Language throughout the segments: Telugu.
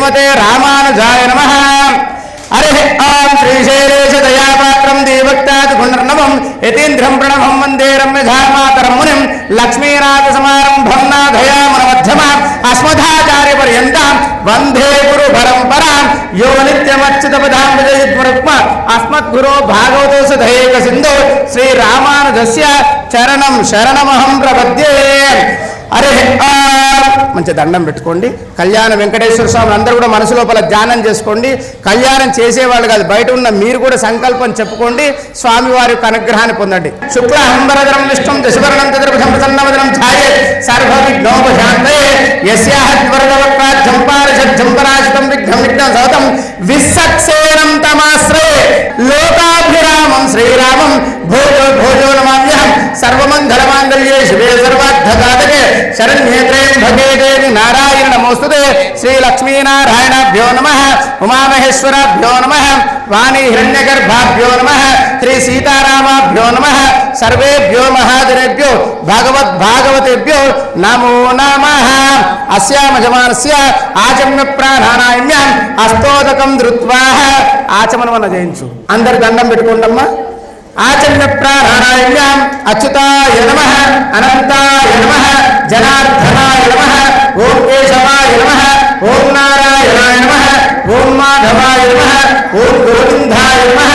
శ్రీమతే రామానుజాయ నమః. హరి ఓం శ్రీశైలేశ దయాపాత్రం దేవక్తాది గుణర్ణవం యతీంద్రం ప్రణవం వందే రమ్యధామాతరం మునిం లక్ష్మీనాథ సమారంభం నాథయామన మధ్యమాం అస్మదాచార్య పర్యంతం వందే గురు పరంపరాం యో నిత్యమచ్యుతపదాం విజయద్మరుక్మ అస్మద్గురో భాగవతోస దయేక సింధో శ్రీరామానుజస్య చరణం శరణమహం ప్రపద్యే. అరే మంచి దండం పెట్టుకోండి. కళ్యాణ వెంకటేశ్వర స్వామి అందరూ కూడా మనసు లోపల ధ్యానం చేసుకోండి. కళ్యాణం చేసేవాళ్ళు కాదు, బయట ఉన్న మీరు కూడా సంకల్పం చెప్పుకోండి. స్వామివారి యొక్క అనుగ్రహాన్ని పొందండి. శుక్లాంబరధరం విష్ణుం దశవర్ణం చతుర్భుజం ప్రసన్నవదనం ఛాయే సర్వవిఘ్నోపశాంతయే యస్యాహ ద్వివర్గవక్రాజ్యం పారిషజ్జంపరాశితం విఘ్నం విఘ్నం సౌతం విస్సక్సేనం తమాశ్రయే లోకాభిరామం శ్రీరామం భోజో భోజో నమామ్యహం సర్వమంగళమాంగళ్యే శివే సర్వార్థసాధకే శరణ్యే త్రయంబకే దేవి నారాయణ నమోస్తుతే. శ్రీ లక్ష్మీనారాయణాభ్యో నమః, ఉమామహేశ్వరాభ్యో నమః, వాణీ హిరణ్యగర్భాభ్యో నమః, శ్రీ సీతారామాభ్యో నమః. సర్వేభ్యో మహాజనేభ్యో భాగవతేభ్యో నమో నమః. అస్యామజమానస్య ఆచమ్య ప్రాణానాయమ్యం అస్తోదకం ధృత్వా ఆచమనమన జయించు. అందరు దండం పెట్టుకోండమ్మా. ఆచమ్య ప్రాణానాయమ్యం అచ్యుతాయ నమః, అనంతాయ నమః, జనార్దనాయ నమః, ఓం కేశవాయ నమః, ఓం నారాయణాయ నమః, ఓం మాధవాయ నమః, ఓం గోవిందాయ నమః,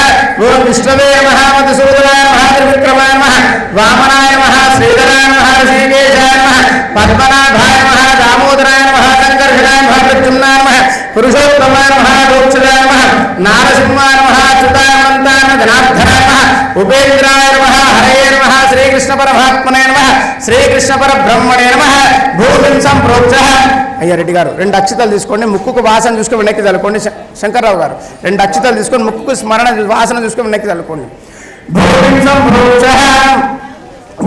ఓం విష్ణవే నమః, మధుసూదనాయ నమః, త్రివిక్రమాయ నమః, వామనాయ నమః, శ్రీధరాయ నమః, ఋషికేశాయ నమః, పద్మనాభాయ నమః, దామోదరాయ నమః, సంకర్షణాయ నమః, ప్రద్యుమ్నాయ నమః, పురుషోత్తమాయ నమః, గోక్షరాయ నమః, నారసింహాయ నమః, అచ్యుతాయ అనంతాయ నమః, జనార్దనాయ నమః, ఉపేంద్రాయ నమః, హరయే నమః, శ్రీకృష్ణ పరమాత్మనే నమః, శ్రీకృష్ణ పరబ్రహ్మణే నమః. భూమిం సంప్రోక్ష. అయ్యా రెడ్డి గారు 2 అక్షతలు తీసుకోండి, ముక్కుకు వాసన చూసుకొని వెనక్కి చల్లుకోండి. శంకర్రావు గారు 2 అక్షతలు తీసుకొని ముక్కుకు స్మరణ వాసన చూసుకొని వెనక్కి చల్లుకోండి. భూమిం సంప్రోక్ష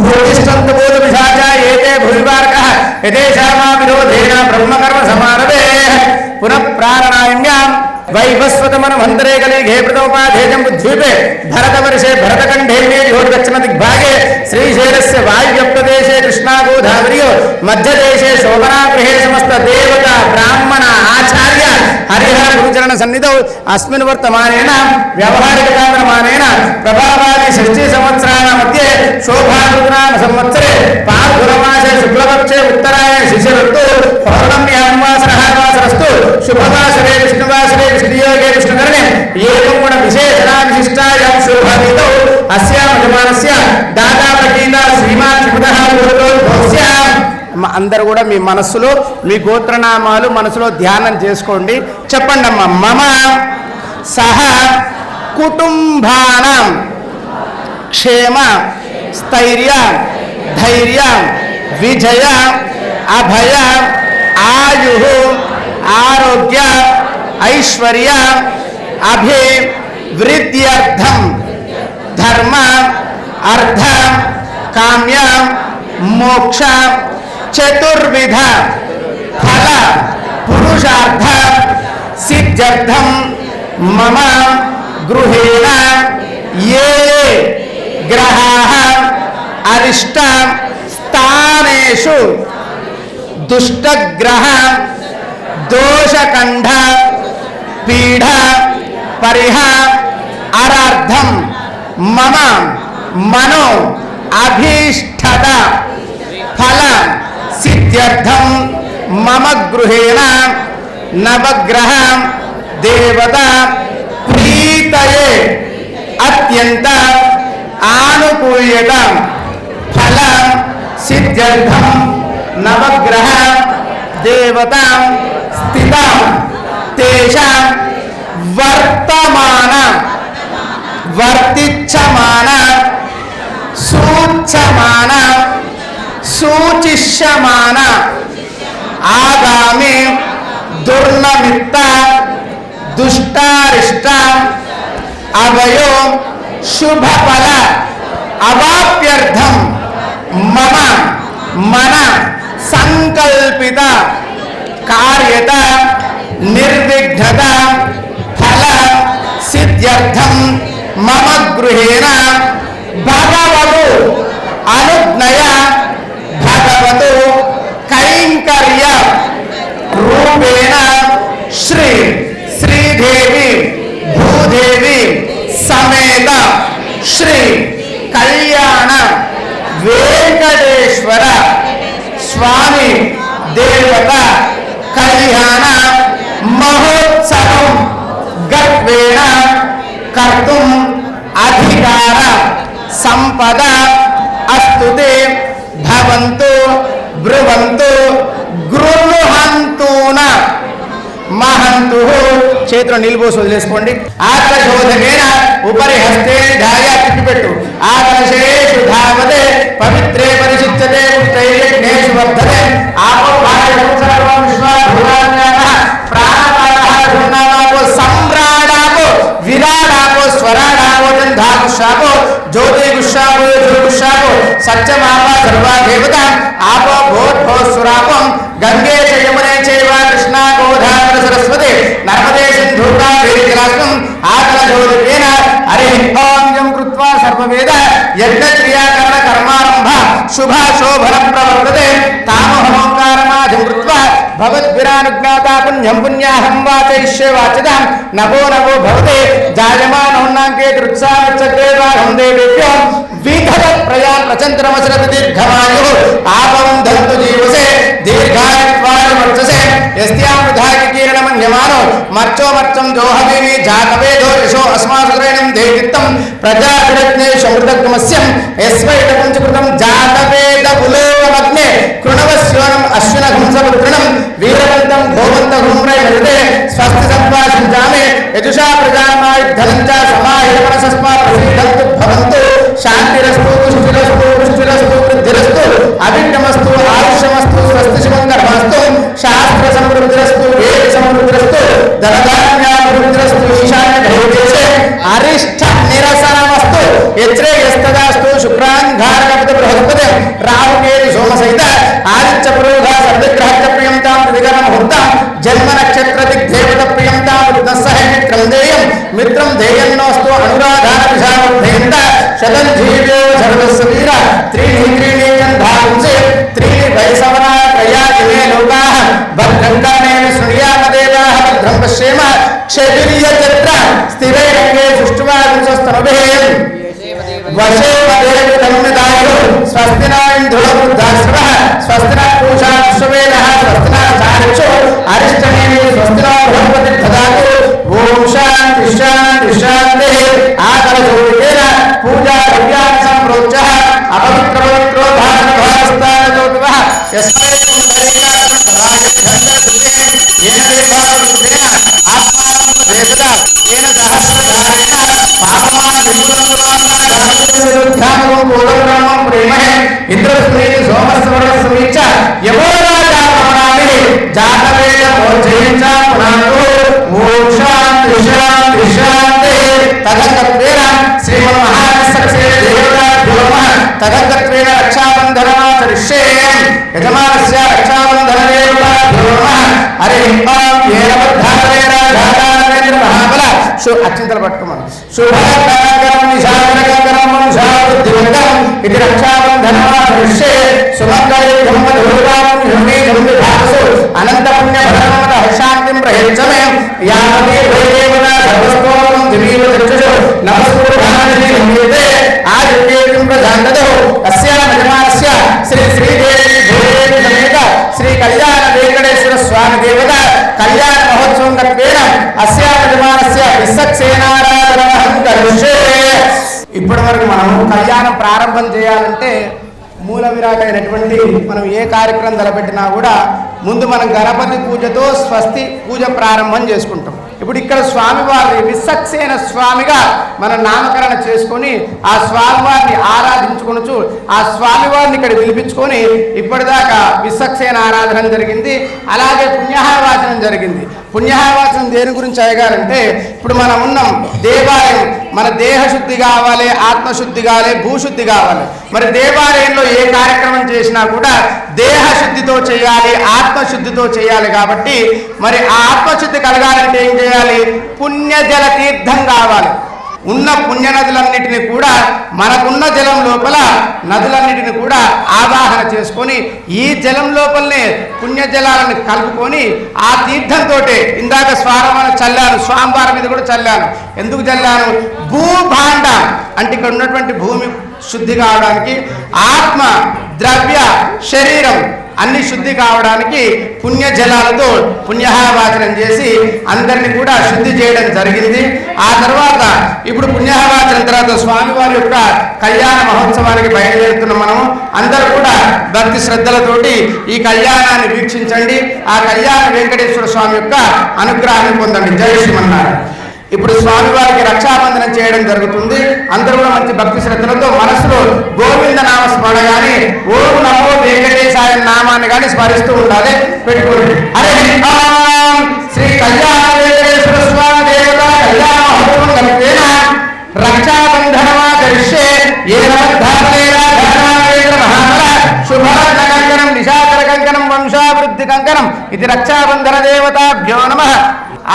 భూతిష్టంతు భూత పిశాచ ఏతే భూరివార్కః యతేషామా విరోధేన బ్రహ్మకర్మ సమారభే పునః ప్రాణాయామ్యాం వైవస్వతమనమంతరే కలిగే ప్రతోపాధేజం బుద్ధ్యూపే భరతవర్షే భరతకంఠే మేఘోడి దక్షిణ దిగ్భాగే శ్రీశైలస్య వాయువ్యప్రదేశే కృష్ణాగోదావరియో మధ్యదేశే శోభనాగృహే సమస్త దేవత బ్రాహ్మణ ఆచార్య హరిహర గురుచరణ సన్నిధౌ అస్మిన్ వర్తమానేన వ్యవహారికకాలమానేన ప్రభావాది 60 సంవత్సరాల మధ్య శోభారుద్రామ సంవత్సరే పాల్గుణమాసే శుక్లపక్షే ఉత్తరాయణ శిశిరత్తు పౌర్ణమ్యాన్వాసరస్తు శుభవాసరే విష్ణువాసరే విష్ణుయోగే విష్ణుకరణే ఏకం గుణ విశేషణ విశిష్టాయాం శుభమితౌ అస్యామజమానస్య దాదాపకీత శ్రీమాన్ త్రిపురః భోస్య. అందరూ కూడా మీ మనస్సులో మీ గోత్రనామాలు మనసులో ధ్యానం చేసుకోండి. చెప్పండి అమ్మా. మమ సహ కుటుంబానాం క్షేమ స్థైర్య ధైర్య విజయ అభయ ఆయు ఆరోగ్య ఐశ్వర్య అభివృద్ధ్యర్థం ధర్మ అర్థ కామ్య మోక్ష చతుర్విధ ఫల పురుషార్థ సిద్ధ్యర్థం మమ గృహేణ ఏ గ్రహాః అరిష్ట స్థానేషు దుష్టగ్రహ దోషకంఠ పీఢ పరిహారార్థం మమ మనో అభీష్టద ఫల సిద్ధ్యర్థం మమ గృహేణ నవగ్రహ దేవత ప్రీతయే అత్యంత ఆనుకూల్యత ఫల సిద్ధ్యర్థం నవగ్రహ దేవత స్థిత తేషాం వర్తమాన వర్తిచ్చమాన సూచ్యమాన సూచిష్యమాన ఆగామి దుర్నమిత్త దుష్టారిష్ట అవయో శుభఫల అవాప్యర్థం మమ మన సంకల్పిత కార్యత నిర్విఘ్నత ఫల సిద్ధ్యర్థం మమ గృహేణ భగవతు అనుజ్ఞయ భగవతు కైంకర్య రూపేణ శ్రీ వెంకటేశ్వర స్వామి దేవత కళ్యాణ మహోత్సవం గర్వేణ కర్తుం అధికార సంపద అస్తుతే భవంతు బ్రువంతు గృహంతూన మహంతు. చేతిలో నీళ్ళు పోసి వదిలేసుకోండి. ఆకశోధకేన ఉపరి హస్తే ధాయ తిప్పిపెట్టు. ఆకశేషు ధావతే పవిత్రే పరిశుద్ధతే పుష్టైర్యజ్ఞేషు వర్ధతే. ఆపో భారతం సర్వం విశ్వాభురాజ్ఞానః ప్రాణపారః ధృన్నామాపో సమ్రాడాపో విరాడాపో స్వరాడాపో జంధాకుశాపో జ్యోతిగుశాపో జ్యోతిగుశాపో సత్యమాపా సర్వా దేవతా ఆపో భోర్భో సురాపం గంగే చ యమునే చైవ కృష్ణా గోదావరి సరస్వతి నర్మదే సింధు కావేరీ జలాస్మిన్ ఆకలశోధకేన హరి ఓం యం కృత్వా సర్వవేద యజ్ఞక్రియాకరణ కర్మారంభ శుభశోభన ప్రవర్తతే తామహోంకారమాధిం కృత్వా భవద్భిరానుజ్ఞాతా పుణ్యం పుణ్యాహం వాచయిష్యే వాచదాం నభో నభో భవతే జాయమానోన్నాంకే రుత్సాచక్రే వాహం దేవేభ్యో విధవ ప్రయాన్ ప్రచంద్రమసరత దీర్ఘమాయు ఆపవం ధంతు జీవసే దీర్ఘాయుత్వాయ వర్చసే యస్యాం వృధాకి కీర్ణమన్యమానో మర్చో మర్చం జోహవేమి జాతవేదో యశో అస్మాసురైనం దేవిత్తం ప్రజాభిరజ్ఞే సమృద్ధమస్యం యస్వైటం కృతం జాతవేద పులోమగ్నే కృణవస్యోనం అశ్వినఘం సముద్రణం వీరవంతం గోవంత హృమ్రై మృతే స్వస్తి సంపాదించామే యజుషా ప్రజామాయుద్ధనం చ సమాహితమనసస్మా ప్రసీదంతు భవంతు శాంతిరస్తు పుష్టిరస్తు పుష్టిరస్తు వృద్ధిరస్తు అవిఘ్నమస్తు ఆయుష్యమస్తు స్వస్తి శుభంకరమస్తు శాస్త్ర సమృద్ధిరస్తు వేద సమృద్ధిరస్తు ధనధాన్యాభివృద్ధిరస్తు ఈశాన్య భౌతేశే అరిష్ట నిరసనమస్తు యత్రేయస్తదాస్తు శుక్రాంగారకపతి బృహస్పతి రాహుకేతు సోమసహిత ఆదిత్య పురోధ సర్విగ్రహ ప్రియంతాం దిగర ముహూర్తం జన్మ నక్షత్ర దిగ్దేవత ప్రియంతాం వృద్ధస్సహ మిత్రం దేయం మిత్రం దేయన్నోస్తు అనురాధాన విషావద్ధేంద శతం జీవ్యో సర్వస్వ వీర త్రీణి త్రీణి గంధాంసే త్రీణి వైసవనా త్రయాజిమే లోకాః భద్రం కర్ణేన శృణుయామ దేవాః భద్రం పశ్యేమ క్షేత్రియచత్ర స్థిరైరంగే సృష్టివాగుంసస్తనుభిః వశేమదేవితమ్నిదాయో స్వస్తి న ఇంద్రుడవృద్ధాశ్రవః స్వస్తి న పూషా విశ్వవేదః స్వస్తి న సారిక్షో అరిష్టనేమి స్వస్తి న బృహస్పతి దదాతు. ఓం శాంతి శాంతి శాంతి. ఆకలశోధకేన పూజా ద్రవ్యాన్ని సంప్రోచ్య అపవిత్రపవిత్రో భారతస్థానోపివః యస్మై ఇంద్రస్త్రీని సోమస్వరస్వీచ యమోరాజామణామి జాతవేద మోచయించ పునాతో. ఓం శాంతి శాంతి శాంతి. తదంగత్వేన శ్రీమన్మహావిష్ణువే దేవతాభ్యో నమః. తదంగత్వేన రక్షాబంధనమాచరిష్యే యజమానస్య రక్షాబంధన దేవతాభ్యో నమః. హరి ఓం ఏన బద్ధారేణ ధాతారేంద్ర మహాబల అత్యంతలు పట్టుకోమని శుభకరం నిశాకరం వంశావృద్ధివంతం ఇది రక్షాబంధనమాచరిష్యే సుమంగళం ధూరాసు అనంత పుణ్య భరమత హర్షాంతిం ప్రహేచ్చమే యావతే భైదేవత సర్వస్తోమం దివీవ చక్షుషు నమస్కృతాని సంగీతే ఆదిత్యేయం ప్రజాంతతో అస్యాం యజమానస్య శ్రీ శ్రీదేవి భూదేవి సమేత శ్రీ కళ్యాణ వెంకటేశ్వర స్వామి దేవత కళ్యాణ మహోత్సవం గత్వేన అస్యాం యజమానస్య విసక్సేనారాధనమహం కరిష్యే. ఇప్పటి వరకు మనం కళ్యాణం ప్రారంభం చేయాలంటే మూల విరాట్ అయినటువంటి మనం ఏ కార్యక్రమం తలపెట్టినా కూడా ముందు మనం గణపతి పూజతో స్వస్తి పూజ ప్రారంభం చేసుకుంటాం. ఇప్పుడు ఇక్కడ స్వామివారిని విసక్సేన స్వామిగా మనం నామకరణ చేసుకొని ఆ స్వామివారిని ఆరాధించుకొనొచ్చు. ఆ స్వామివారిని ఇక్కడ పిలిపించుకొని ఇప్పటిదాకా విసక్సేన ఆరాధన జరిగింది. అలాగే పుణ్యాహవాచనం జరిగింది. పుణ్యాహవాచనం దేని గురించి అయ్యగారంటే ఇప్పుడు మనం ఉన్నాం దేవాలయం, మన దేహశుద్ధి కావాలి, ఆత్మశుద్ధి కావాలి, భూశుద్ధి కావాలి. మరి దేవాలయంలో ఏ కార్యక్రమం చేసినా కూడా దేహశుద్ధితో చేయాలి, ఆత్మశుద్ధితో చేయాలి. కాబట్టి మరి ఆ ఆత్మశుద్ధి కలగాలంటే ఏం చేయాలి? పుణ్యజల తీర్థం కావాలి. ఉన్న పుణ్య నదులన్నిటిని కూడా మనకున్న జలం లోపల నదులన్నిటిని కూడా ఆవాహన చేసుకొని ఈ జలం లోపలనే పుణ్య జలాలను కలుపుకొని ఆ తీర్థంతో ఇందాక స్వారమైన చల్లాను, స్వామివారి మీద కూడా చల్లాను. ఎందుకు చల్లాను? భూభాండ అంటే ఇక్కడ ఉన్నటువంటి భూమి శుద్ధి కావడానికి, ఆత్మ ద్రవ్య శరీరం అన్ని శుద్ధి కావడానికి పుణ్య జలాలతో పుణ్యవాచనం చేసి అందరినీ కూడా శుద్ధి చేయడం జరిగింది. ఆ తర్వాత ఇప్పుడు పుణ్యవాచనం తర్వాత స్వామివారి యొక్క కళ్యాణ మహోత్సవానికి బయలుదేరుతున్నాం. మనం అందరూ కూడా భక్తి శ్రద్ధలతోటి ఈ కళ్యాణాన్ని వీక్షించండి. ఆ కళ్యాణ వెంకటేశ్వర స్వామి యొక్క అనుగ్రహాన్ని పొందండి. జై శ్రీమన్నారాయణ. ఇప్పుడు స్వామివారికి రక్షాబంధనం చేయడం జరుగుతుంది. అందరూ కూడా మంచి భక్తి శ్రద్ధలతో మనసులో గోవింద నామ స్మరణ కానీ ఓం నమో వెంకటేశాయ నామాన్ని కానీ స్మరిస్తూ ఉండాలి. పెట్టుకోండి. హరే శ్రీ కళ్యాణ వెంకటేశ్వర స్వామి దేవత కళ్యాణ మహోత్సవం కలిపేన రక్షాబంధనమాచరిష్యే శుభరత్న కంకణం నిశాచర కంకణం వంశావృద్ధి కంకణం ఇది రక్షాబంధన దేవతాభ్యో నమః.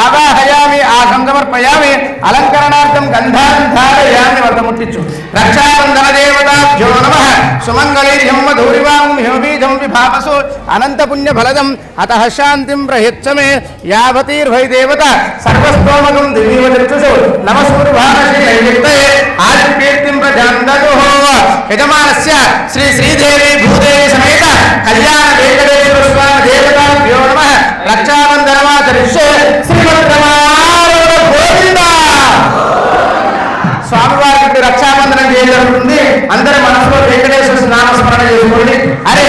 ఆవాహయామి ఆసం సమర్పయామి అలంకరణార్థం గంధాన్ని ధారయామి. వద్ద ముట్టించు. రక్షాబంధన దేవతాభ్యో నమః. సుమంగళీర్యం మధురివాం హ్యోబీజం విభావసు అనంత పుణ్య ఫలదం అతః శాంతిం ప్రయచ్చమే యావతీర్వై దేవత సర్వస్తోమకం దివ్యవదృక్షు నమస్కుర్భానశ్రీలైర్యుక్తయే ఆదికీర్తిం ప్రజాందతుః. యజమానస్య శ్రీ శ్రీదేవి భూదేవి సమేత కళ్యాణ వెంకటేశ్వర స్వామి దేవతాభ్యో నమః. రక్షాబంధనమాచరిష్యే స్వామివారికి రక్షాబంధనం చేయబడుతుంది. అందరి మనసులో వెంకటేశ్వర నామస్మరణ చేసుకోండి. అరే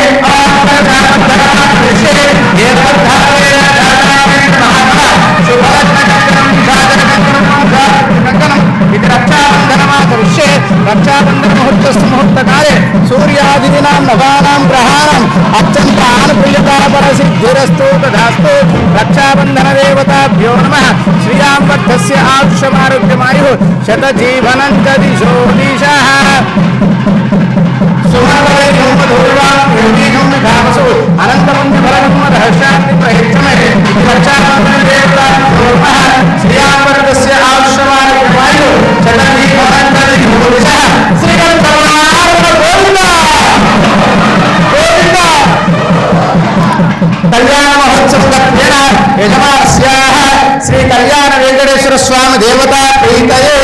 ఇది రక్షాబంధనమాచరిష్యే రక్షాబంధన ముహూర్తకాలే సూర్యాదినాం నవానాం గ్రహాణం అత్యంత ఆనుకూల్యతాపరసిద్ధిరస్తు తదాస్తు. రక్షాబంధన దేవతాభ్యో నమః. శ్రీరామభక్తస్య ఆయుష్యమారోగ్యమాయు శతజీవనం దిశో దిశః. అనంతపుణ్యఫలశాంతి ప్రయచ్చమే రక్షాబంధన దేవతాభ్యో నమః. శ్రీరామభక్తస్య ఆయుష్యమారోగ్యమాయు శతజీవనం దిశో దిశః. కళ్యాణ మహోత్సవ యజమానస్య శ్రీ కళ్యాణ వెంకటేశ్వర స్వామి దేవతా ప్రీతయే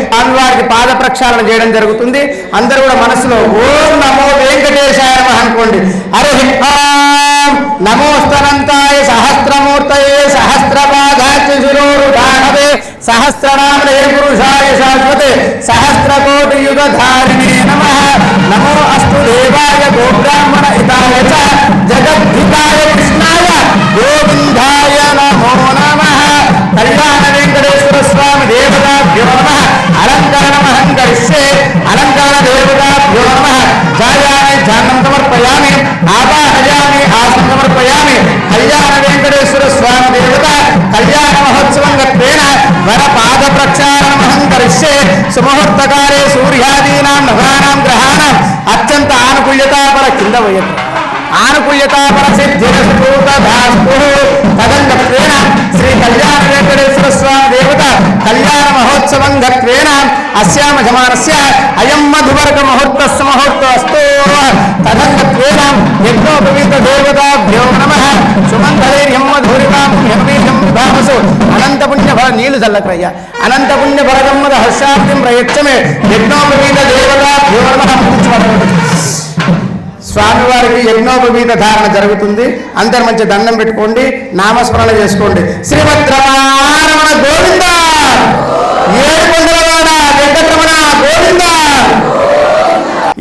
స్వామివారికి పాద ప్రక్షాళన చేయడం జరుగుతుంది. అందరూ కూడా మనసులో ఓం నమో వెంకటేశాయ నమః అనుకోండి. హరి నమోస్తనంతాయ సహస్రమూర్తయే సహస్రపాదాఖ్య శిరోరుధానవే సహస్రనామనే పురుషాయ శాశ్వతే సహస్రకోటి యుగధారిణే నమః. నమో అస్తు దేవాయ గోబ్రాహ్మణ హితాయ చ జగద్ధితాయ కృష్ణాయ గోవిందాయ నమో నమః. కళ్యాణ వెంకటేశ్వర స్వామి దేవతాభ్యో నమః. అలంకరణమహం కరిష్యే అలంకరణ దేవతాభ్యో నమః. ఛాయామి ఛాన్నం సమర్పయామి ఆవాహయామి ఆసం సమర్పయామి. కళ్యాణ వెంకటేశ్వర స్వామి దేవత కళ్యాణ మహోత్సవం గత్వేన వర పాద ప్రక్షాళనమహం కరిష్యే సుముహూర్తకాలే సూర్యాదీనాం నవానాం గ్రహాణం అత్యంత ఆనుకూల్యతాపర కింద వయత్ ఆనుకూల్యతాపర సిద్ధిరస్తు తదాస్తు. తదంగత్వేన శ్రీ కళ్యాణ వెంకటేశ్వర స్వామి దేవత కళ్యాణ మహోత్సవం గత్వేన అస్యామ యజమానస్య అయం మధువర్గ ముహూర్తస్సు ముహూర్తస్తు. తదంగత్వేన యజ్ఞోపవీత దేవతాభ్యో నమః. సుమంగళీర్యం మధురివాం హ్యోబీజం విభావసు అనంత పుణ్య ఫల నీళ్లు చల్లకయ్యా అనంత పుణ్య ఫలదమ్మద హర్షార్థం ప్రయచ్చమే యజ్ఞోపవీత దేవతాభ్యో నమః. స్వామివారికి యజ్ఞోపవీత ధారణ జరుగుతుంది. అందరు మంచి దండం పెట్టుకోండి. నామస్మరణ చేసుకోండి. శ్రీమద్రమణ గోవింద ఏడుకొండలవాడ వెంకటరమణ గోవింద.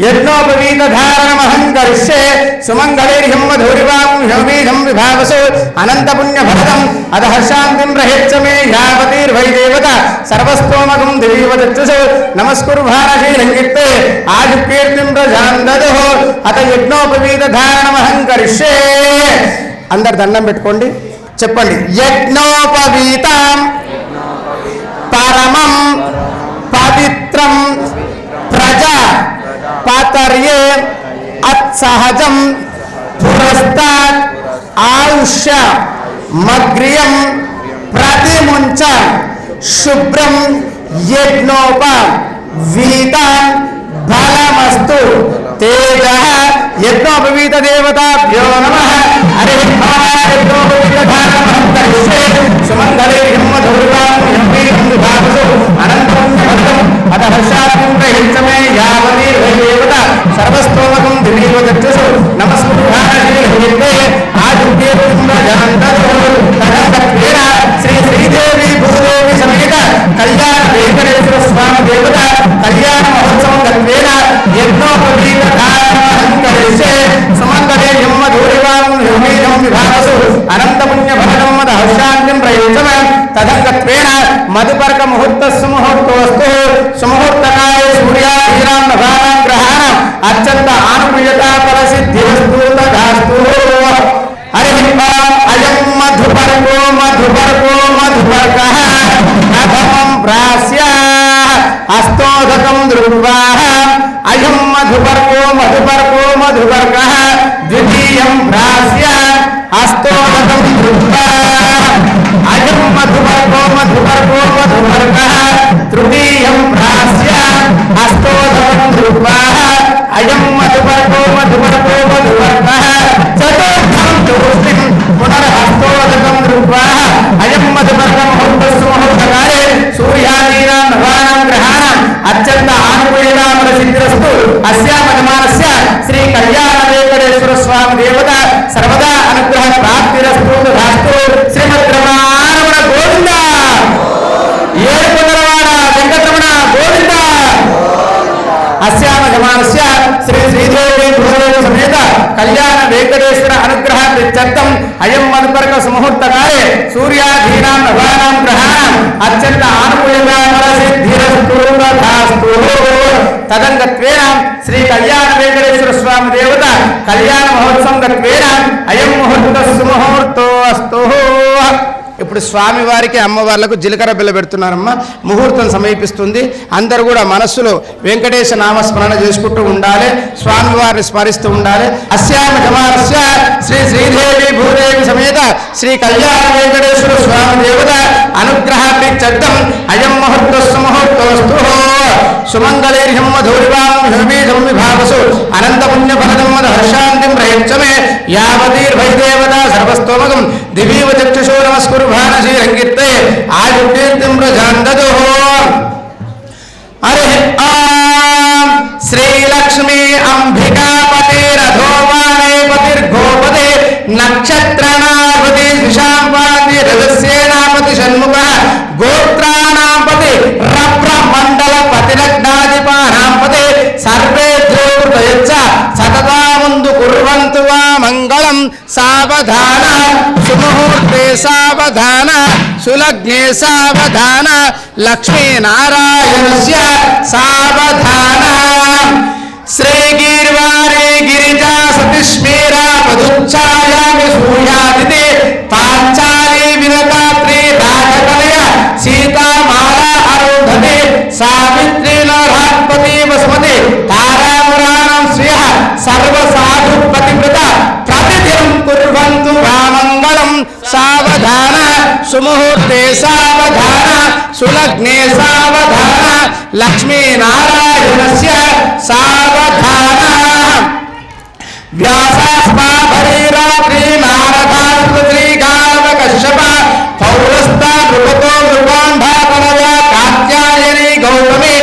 యజ్ఞోపవీత ధారణమహం కరిష్యే సుమంగళీర్యం మధురివాం హ్యోబీజం విభావసు అనంత పుణ్య ఫలదం అధః శాంతిం ప్రయచ్చమే యావతీర్వై దేవత సర్వస్తోమకం దివ్యవదృక్షు నమస్కుర్భానశీలంగిత్తే ఆదికీర్తిం ప్రజాందతుః. అత యజ్ఞోపవీత ధారణమహం కరిష్యే. అందరు దండం పెట్టుకోండి. చెప్పండి. యజ్ఞోపవీతం పరమం పవిత్రం ప్రజా పాతర్యే అత్సహజం పురస్తాత్ ఆయుష్య మగ్రియం ప్రతిముంచ శుభ్రం యజ్ఞోప వీతం బలమస్తు తేజ. యజ్ఞోపవీత దేవతాభ్యో నమః. హరి యజ్ఞోపవీత ధారణమహం కరిష్యే సుమంగళీర్యం మధురివాం హ్యోబీజం విభావసు అనంతం అతః శాంతిం ప్రయచ్చమే యావతీర్వై దేవత సర్వస్తోమకం దివ్యవదృక్షు అనంత పుణ్యఫలం మద హర్షాంతిం ప్రయోజన తదంగత్వేన మధుపర్క ముహూర్త సుముహూర్తోస్తు సుముహూర్తకాయ సూర్యాధీనాం నభానాం గ్రహాణం అత్యంత ఆనుకూల్యత ఫలసిద్ధిరస్తు తథాస్తు. హరి అయం మధుపర్కో మధుపర్కో మధుపర్కః ప్రథమం ప్రాస్య హస్తోదకం దృష్ట్వా అయం మధుపర్కో మధుపర్కో మధుపర్కః ద్వితీయం ప్రాస్య హస్తోదకం దృష్ట్వా అయం మధుపర్కో మధుపర్కో మధుపర్కః తృతీయం ప్రాస్య హస్తోదకం దృష్ట్వా అయం మధుపర్కో మధుపర్కో మధుపర్కః చతుర్థం తూష్ణిం పునర్హస్తోదకం దృష్ట్వా అయం మధుపర్క ముహూర్తస్సు ముహూర్తకాలే సూర్యాదీనాం నవానాం గ్రహాణం అత్యంత ఆనుకూల్యతా ఫలసిద్ధిరస్తు. అస్యాం యజమానస్య శ్రీ కళ్యాణ వెంకటేశ్వర స్వామి దేవత సర్వదా అనుగ్రహ ప్రాప్తిరస్తు తథాస్తు. శ్రీమద్రమణ గోవింద ఏడుకొండలవాడ వెంకటరమణ గోవింద. అస్యాం యజమానస్య శ్రీ శ్రీదేవి భూదేవి సమేత కళ్యాణ వెంకటేశ్వర అనుగ్రహ ప్రీత్యర్థం అయం మధుపర్క సుముహూర్తకాలే సూర్యాధీనాం నవానాం గ్రహాణం అత్యంత ఆనుకూల్యతా ఫలసిద్ధిరస్తు తథాస్తు. తదంగత్వేన శ్రీ కళ్యాణ వెంకటేశ్వర స్వామి దేవత కళ్యాణ మహోత్సవం గత్వేన అయం ముహూర్త సుముహూర్తో అస్తు. ఇప్పుడు స్వామి వారికి అమ్మవార్లకు జీలకర్ర బిల్ల పెడుతున్నారమ్మా. ముహూర్తం సమీపిస్తుంది. అందరూ కూడా మనస్సులో వెంకటేశ నామస్మరణ చేసుకుంటూ ఉండాలి, స్వామివారిని స్మరిస్తూ ఉండాలి. అస్యామ జమానస్య శ్రీ శ్రీదేవి భూదేవి సమేత శ్రీ కళ్యాణ వెంకటేశ్వర స్వామి దేవత అనుగ్రహ ప్రీత్యర్థం అయం ముహూర్తస్సు ముహూర్తోస్తు. సుమంగళైర్హం మధురివాం హృమీధం విభావసు అనంత పుణ్యఫలదం మద హర్షాంతిం ప్రయచ్చమే యావతీర్భైదేవత సర్వస్తోమగం దివీవ చక్షుషో నమస్కురు భానశీలంగిత్తే ఆయుర్కీర్తిం ప్రజాందదు. హరి ఓం శ్రీలక్ష్మీ అంబికాపతిరథోమానేపతిర్గోపదే నక్షత్రనాపతి విశాంపాతి రజస్యేనాపతి షణ్ముఖ గోత్రానాపతి రప్రమండల పతిరగ్నాధిపానాంపతి సర్వే ద్రోహృతయచ్చ సతతాముందు కుర్వంతు వా మంగళం. సావధాన సుముహూర్తే సావధాన సులగ్నే సావధాన లక్ష్మీనారాయణస్య సావధాన. శ్రీగిర్వారే గిరిజా సతిష్మీరా పదుచ్ఛాయామి సూయాదితే పాంచాలి వినతాత్రి రాజకలయ సీతామాలా అరుంధతే సావిత్రి నరహత్పతి వసుమతి తారామురాణం శ్రియ సర్వసాధు పతివ్రత ప్రతిదినం కుర్వంతు రామంగళం. సావధాన సుముహూర్తే సావధాన సులగ్నే సావధాన లక్ష్మీనారాయణస్య సావధాన. వ్యాసాస్మాభరీరాత్రి నారదాశ్రీ కశ్యప పౌరస్తా నృపతో నృపాంధాతనయ కాత్యాయని గౌతమి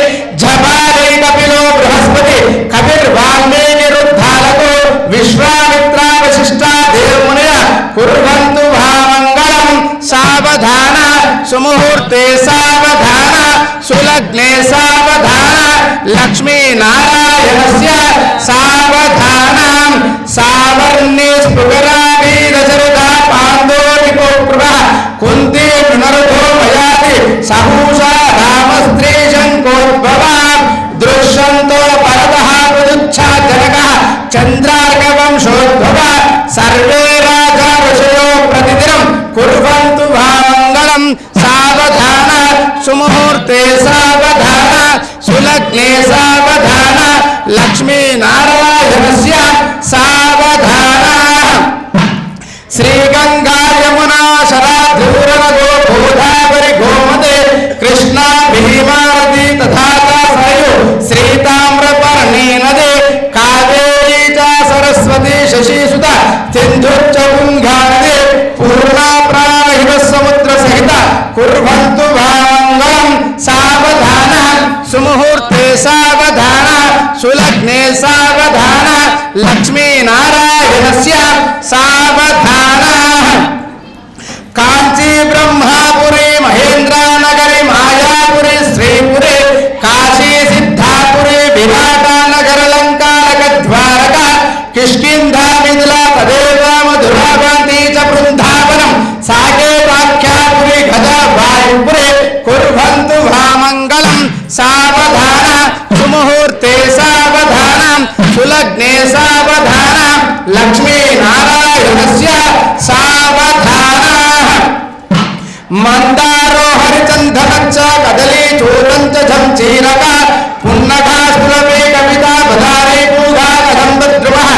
జపాలై కపిలో బృహస్పతి కవిర్వాల్మీకి రుద్ధాలకు విశ్వామిత్ర వశిష్ఠ దేవమునయ కుర్వంతు భామంగళం. సావధాన సుముహూర్తే సావధాన సులగ్నే సావధాన లక్ష్మీనారాయణస్య సావధాన. సావర్ణే స్పృగరాభీరచరుదా పాండోనికోప్రభ కుంతి పునరుధో మయాతి సహూషా రామస్త్రీ శంకోద్భవ దృశ్యంతో పరతః ప్రదుచ్ఛా జనక చంద్రార్కవంశోద్భవ సర్వే రాజా ఋషయో ప్రతిదినం కుర్వంతు భామంగళం. సావధాన సుముహూర్తే సావధాన సులగ్నే సావధాన లక్ష్మీనారాయణస్య సావధాన. శ్రీగంగా యమునా శరాధూరనదో గోదావరి గోమతే కృష్ణా భీమానది తథా సరయు శ్రీతామ్రపర్ణీ నదే కావేరీ చ సరస్వతి శశీసుత సింధుశ్చ తుంగా నదే పూర్ణా ప్రాణహిత సముద్ర సహిత కుర్వంతు భామంగళం. సావధాన సుముహూర్తే సావధాన సులగ్నే సావధాన లక్ష్మీనారాయణస్య సావధాన. కాంచీ బ్రహ్మాపురి మహేంద్రనగరి మాయాపురి శ్రీపురి కాశీ సిద్ధాపురి విరాటనగర లంకానక ద్వారక కిష్కింధ మిథిల తదేవ మధురావంతి చ బృందా సుముహూర్తే సావధానం సులగ్నే సావధానం లక్ష్మీనారాయణస్య సావధానః మందారో హరిచందనచ్చ కదలీ చూడంచ ఝంచీరక పున్నగా సురవే కవిత బధారే పూగా కదంబద్రువః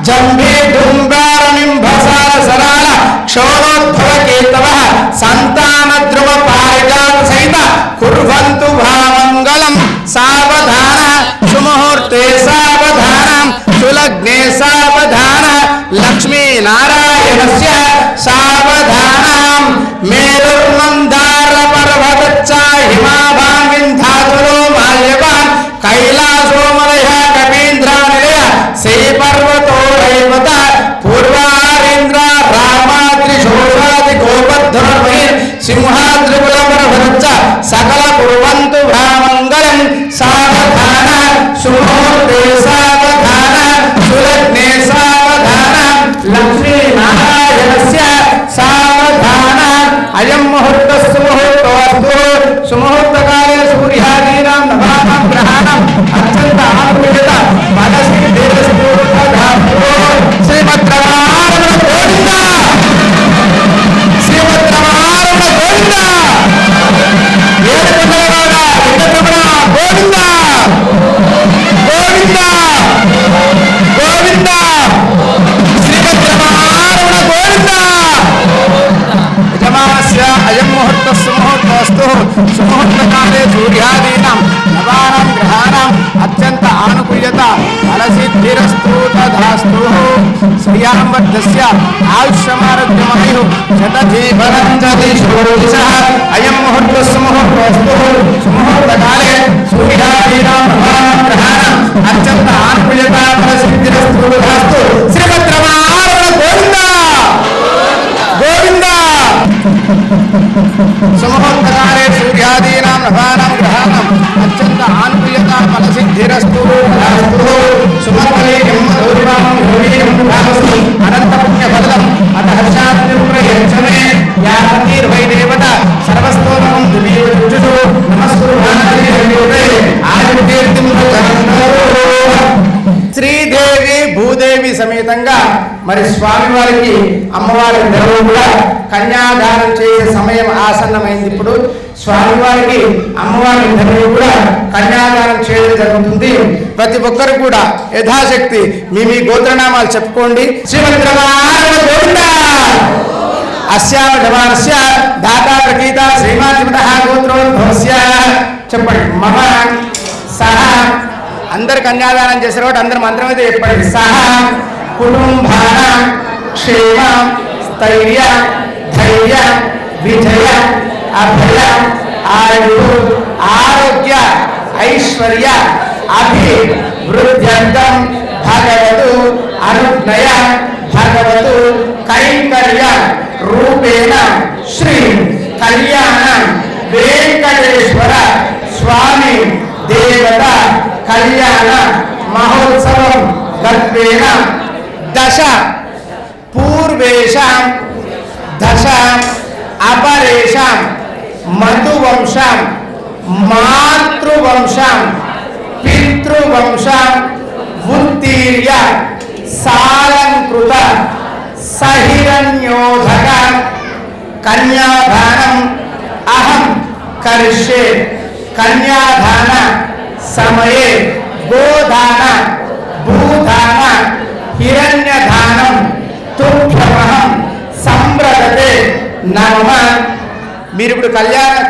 జంభే ధూమ్రారనింభసార సరాల క్షోణోద్భవ కేతవః సంతానద్రువ పారిజాత సహిత కుర్వంతు భామంగళం సావధాన సుముహూర్తే సావధానం సులగ్నే సావధాన లక్ష్మీనారాయణస్య సావధానం మేరుర్మందార పర్వతచ్చ హిమాభాం వింధ్యాచలో మాల్యవాన్ కైలాసో మలయ కపీంద్రానిలయ శ్రీపర్వతో రైవత పూర్వారీంద్ర రామాద్రిశోషాది గోపద్ధర్మహిర్ సింహాద్రికులపర్వతచ్చ సకల కుర్వంతు భ్రామంగళం సావధాన సుముహూర్తే సావధాన సులగ్నే సావధాన లక్ష్మీనారాయణస్య సావధాన అయం ముహూర్తస్సు ముహూర్తోస్తు సుముహూర్తకాలే సూర్యాదీనాం నవానాం గ్రహాణం అత్యంత ఆనుకూల్యత శ్రీమద్రమారమణ గోవింద శ్రీమద్రమారమణ గోవింద ఏడుకొండలవాడ వెంకటరమణ గోవింద గోవింద గోవింద శ్రీమద్రమారమణ గోవింద యజమానస్య అయం ముహూర్తస్సు ముహూర్తోస్తు సుముహూర్తకాలే సూర్యాదీనాం నవానాం గ్రహాణాం అత్యంత ఆనుకూల్యత ఫలసిద్ధిరస్తు తథాస్తు శ్రియాంబద్ధస్య ఆయుష్యమారోగ్యమాయు శతజీవనం జతిశోషః అయం ముహూర్తస్సు ముహూర్తోస్తు సుముహూర్తకాలే సూర్యాదీనాం నవానాం గ్రహాణాం అత్యంత ఆనుకూల్యత ఫలసిద్ధిరస్తు తథాస్తు శ్రీమద్రమారమణ గోవింద గోవింద సుముహూర్తకాలే సూర్యాదీనాం నవానాం గ్రహాణాం అత్యంత ఆనుకూల్యత ఫలసిద్ధిరస్తు తథాస్తు సుమఫలీయం మధురిమం యోగీయం భావస్తు అనంత పుణ్యఫలం అత హర్షాద్యం ప్రయచ్చమే యావతీర్వై దేవత సర్వస్తోమం దులీయుజుషు నమస్కురు భారతీయోదే ఆయుర్కీర్తిం ప్రజనందరూ శ్రీదేవి భూదేవి సమేతంగా మరి స్వామివారికి అమ్మవారి ఇద్దరు కూడా కన్యాదానం చేసే సమయం ఆసన్నమైంది. ఇప్పుడు స్వామివారికి అమ్మవారి ఇద్దరు కూడా కన్యాదానం చేయడం జరుగుతుంది. ప్రతి ఒక్కరు కూడా యథాశక్తి మీ మీ గోత్రనామాలు చెప్పుకోండి. శ్రీమద్రమారమణ గోవింద అస్యావధమానస్య దాతా ప్రకీత శ్రీమాతిమతః గోత్రోద్భవస్య చెప్పండి. మమ సహ అందరు కన్యాదానం చేసిన వాటి అందరు మంత్రం అయితే చెప్పండి. సహ కుటుంబాన క్షేమ స్థైర్య ధైర్య విజయ అభయ ఆయు ఆరోగ్య ఐశ్వర్య అభివృద్ధ్యర్థం భగవతు అనుజ్ఞయ భగవతు కైంకర్య రూపేణ శ్రీ కళ్యాణ వెంకటేశ్వర స్వామి దేవత కళ్యాణ మహోత్సవం గర్వేణ దశ పూర్వేషాం దశ అపరేషాం మధువంశం మాతృవంశం పితృవంశం ఉత్తీర్య సాలంకృత సహిరణ్యోధక కన్యాదానం అహం కరిష్యే. కన్యాదాన సమయే గోదాన భూదాన హిరణ్యదానం తుభ్యమహం సంప్రదతే నమ. మీరు ఇప్పుడు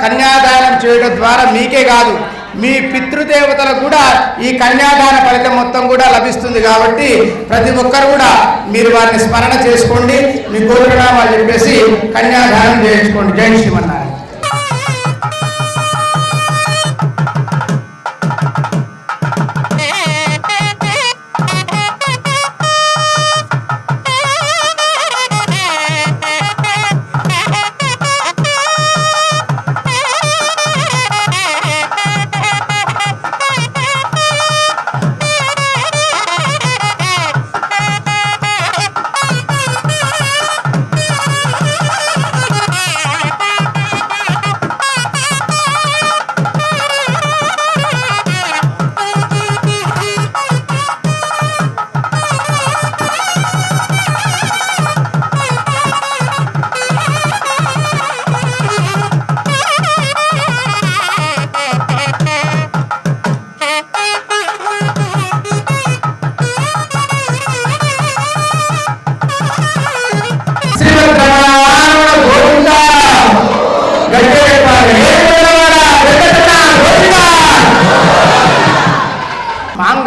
కన్యాదానం చేయడం ద్వారా మీకే కాదు మీ పితృదేవతలకు కూడా ఈ కన్యాదాన ఫలితం మొత్తం కూడా లభిస్తుంది. కాబట్టి ప్రతి ఒక్కరు కూడా మీరు వారిని స్మరణ చేసుకోండి. మీ గోత్రనామాలు చెప్పేసి కన్యాదానం చేయించుకోండి. జై శ్రీమన్నారాయణ.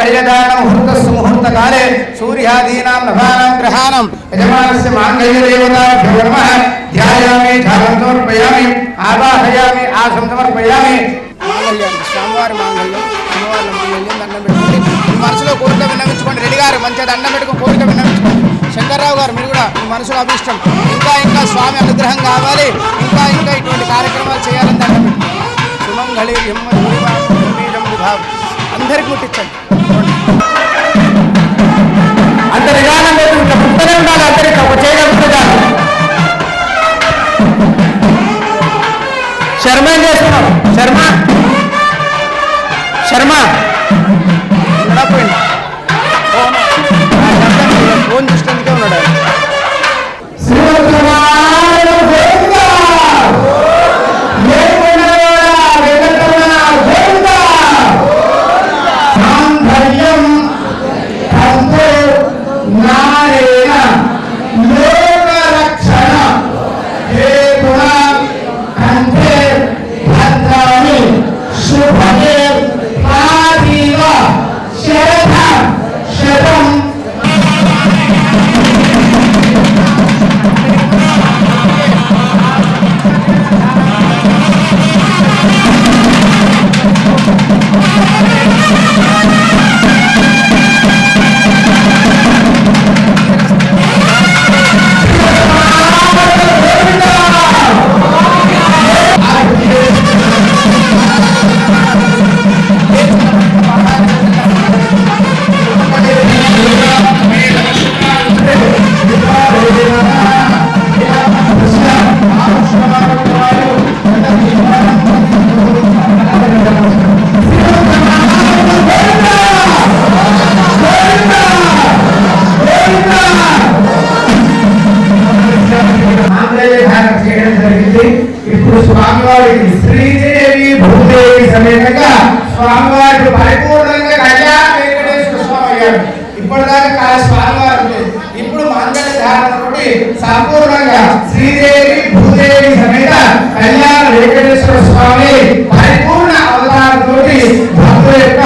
మాంగళ్యదాన ముహూర్తస్సు ముహూర్తకాలే సూర్యాదీనాం నభానాం గ్రహాణం యజమానస్య మాంగళ్యదేవతాభ్యో నమః ధ్యాయామి ధ్యానం సమర్పయామి ఆవాహయామి ఆసం సమర్పయామి. మాంగళ్యం స్వామివారి మాంగళ్యం అమ్మవారి మాంగళ్యం దండం పెట్టుకోండి. మీ మనసులో కోరిక విన్నవించుకోండి. రెడ్డి గారు మంచిగా దండం పెట్టుకుని కోరిక విన్నవించుకోండి. శంకర్రావు గారు మీరు కూడా మీ మనసులో అభిష్టం ఇంకా ఇంకా స్వామి అనుగ్రహం కావాలి, ఇంకా ఇంకా ఇటువంటి కార్యక్రమాలు చేయాలని దండం పెట్టుకోండి. సుమంగళి అందరికి ముట్టించండి. అంత నిదానం లేదు, ఇంకా పుట్టనే ఉండాలి. అందరికి ఒక చేయగలుగుతుంది. శర్మ ఏం చేస్తున్నావు? శర్మ శర్మ ఫోన్ చూసినందుకే ఉన్నాడు. ఇప్పుడు స్వామివారికి శ్రీదేవి భూదేవి సమేతంగా స్వామివారికి పరిపూర్ణంగా కళ్యాణ వెంకటేశ్వర స్వామి అయ్యారు. ఇప్పటిదాకా స్వామివారు లేదు. ఇప్పుడు మాంగళ్య ధారణతోటి సంపూర్ణంగా శ్రీదేవి భూదేవి సమేత కళ్యాణ వెంకటేశ్వర స్వామి పరిపూర్ణ అవతారంతో భక్తుల యొక్క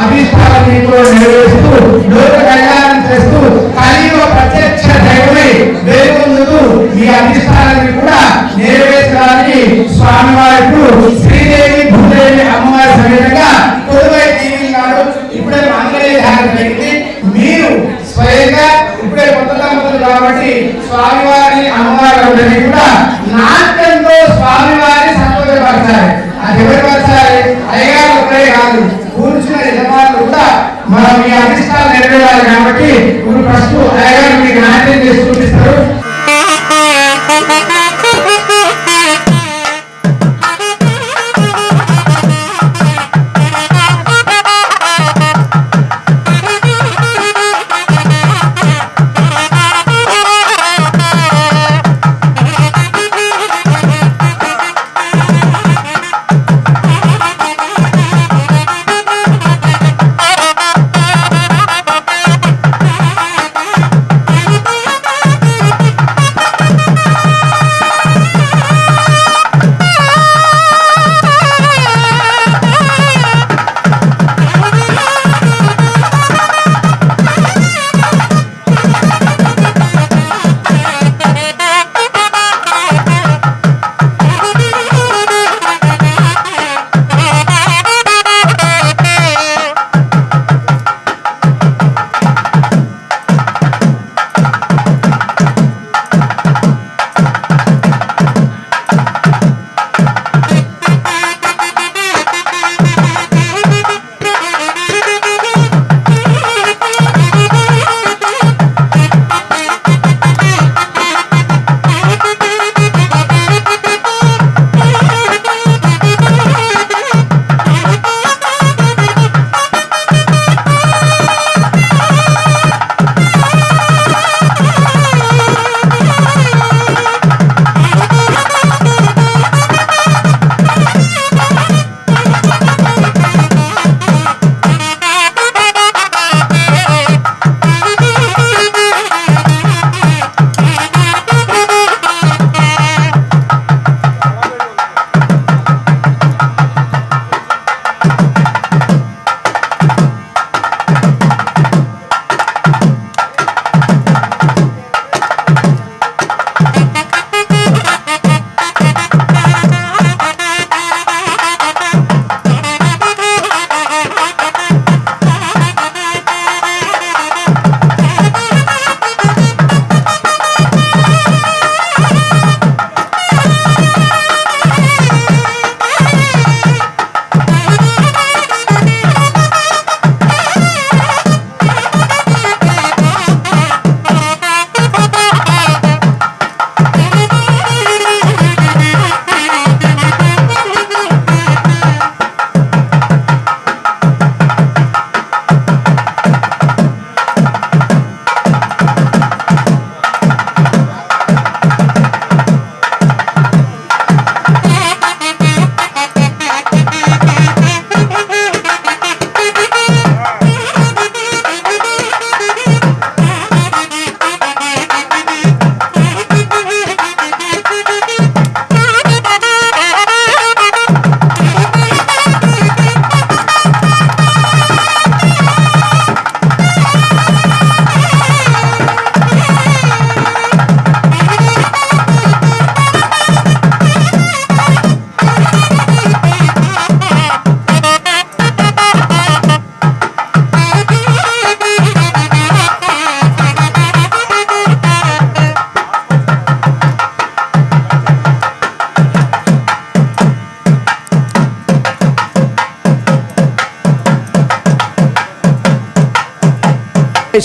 అభిష్టాన్ని నెరవేరుస్తూ లోక కళ్యాణం చేస్తూ కలియుగ ప్రత్యక్ష దైవమై వెలుగొందుతూ ఈ అభిష్టాన్ని కూడా నెరవేర్చడానికి స్వామివారు శ్రీదేవి భూదేవి అమ్మవారి సమేతంగా కొలువై దీవించారు. ఇప్పుడే మాంగళ్య ధారణ జరిగింది. మీరు స్వయంగా ఇప్పుడే కొత్త దంపతులు కాబట్టి స్వామివారిని అమ్మవారిని కూడా నాట్యంతో స్వామివారిని సంతోషపరచాలి. అది ఎవరు పరచాలి? అయ్యగారు ఒకరే కాదు, కూర్చున్న యజమానులు కూడా మనం మీ అభిష్టాలు నెరవేరాలి. కాబట్టి ఇప్పుడు ఫస్ట్ అయ్యగారు మీకు నాట్యం చేసి చూపిస్తారు.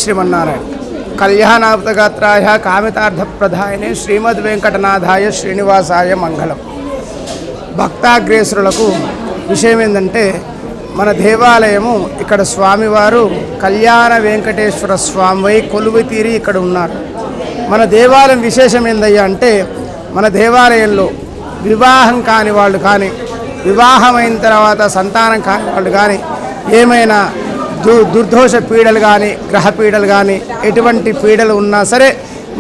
శ్రీమన్నారాయణ. కళ్యాణార్థగాత్రాయ కామితార్థప్రదాయనే శ్రీమద్ వెంకటనాథాయ శ్రీనివాసాయ మంగళం. భక్తాగ్రేసురులకు విషయం ఏంటంటే, మన దేవాలయము ఇక్కడ స్వామివారు కళ్యాణ వెంకటేశ్వర స్వామి కొలువు తీరి ఇక్కడ ఉన్నారు. మన దేవాలయం విశేషం ఏందయ్యా అంటే, మన దేవాలయంలో వివాహం కాని వాళ్ళు కానీ, వివాహమైన తర్వాత సంతానం కాని వాళ్ళు కానీ, ఏమైనా దుర్దోష పీడలు కానీ, గ్రహ పీడలు కానీ, ఎటువంటి పీడలు ఉన్నా సరే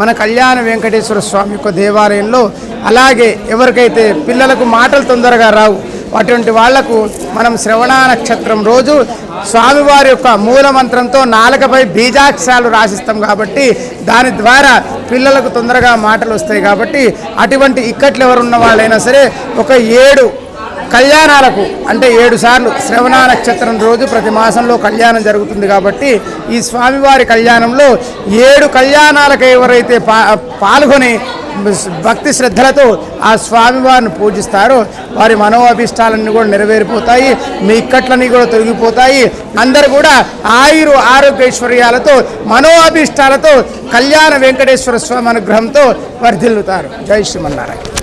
మన కళ్యాణ వెంకటేశ్వర స్వామి యొక్క దేవాలయంలో, అలాగే ఎవరికైతే పిల్లలకు మాటలు తొందరగా రావు అటువంటి వాళ్లకు మనం శ్రవణ నక్షత్రం రోజు స్వామివారి యొక్క మూలమంత్రంతో నాలుకపై బీజాక్షరాలు రాసిస్తాం కాబట్టి దాని ద్వారా పిల్లలకు తొందరగా మాటలు వస్తాయి. కాబట్టి అటువంటి ఇక్కట్లు ఎవరున్న వాళ్ళైనా సరే ఒక 7 కళ్యాణాలకు అంటే 7 సార్లు శ్రవణ నక్షత్రం రోజు ప్రతి మాసంలో కళ్యాణం జరుగుతుంది. కాబట్టి ఈ స్వామివారి కళ్యాణంలో 7 కళ్యాణాలకు ఎవరైతే పాల్గొని భక్తి శ్రద్ధలతో ఆ స్వామివారిని పూజిస్తారో వారి మనోఅభిష్టాలన్నీ కూడా నెరవేరిపోతాయి, మీ ఇక్కట్లన్నీ కూడా తొలగిపోతాయి. అందరూ కూడా ఆరోగ్యైశ్వర్యాలతో మనోఅభిష్టాలతో కళ్యాణ వెంకటేశ్వర స్వామి అనుగ్రహంతో వర్ధిల్లుతారు. జై శ్రీమన్నారాయణ.